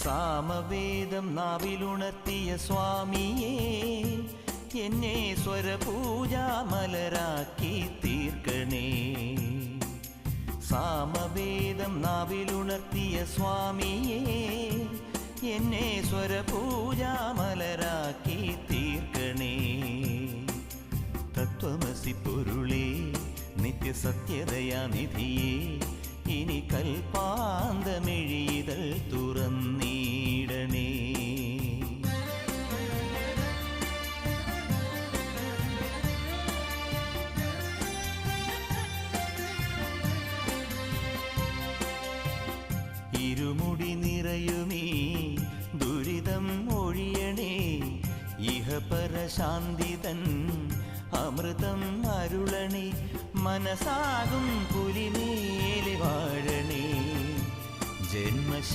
സാമവേദം നാവിലുണർത്തിയ സ്വാമിയേ, എന്നെ സ്വരപൂജാമലരാക്കി തീർക്കണേ. സാമവേദം നാവിലുണർത്തിയ സ്വാമിയേ, എന്നെ സ്വരപൂജാമലരാക്കി തീർക്കണേ. തത്വമസി പൊരുളേ, നിത്യസത്യദയാനിധിയേ, ഇനി കൽപ്പാന്തമിഴിതൾ തുറന്നീടണേ. ഇരുമുടി നിറയുമീ ദുരിതം ഒഴിയണേ, ഇഹപരശാന്തിതൻ അമൃതം അരുളണേ. മനസാകും പുലിമേലെ വാഴണേ. ജന്മശ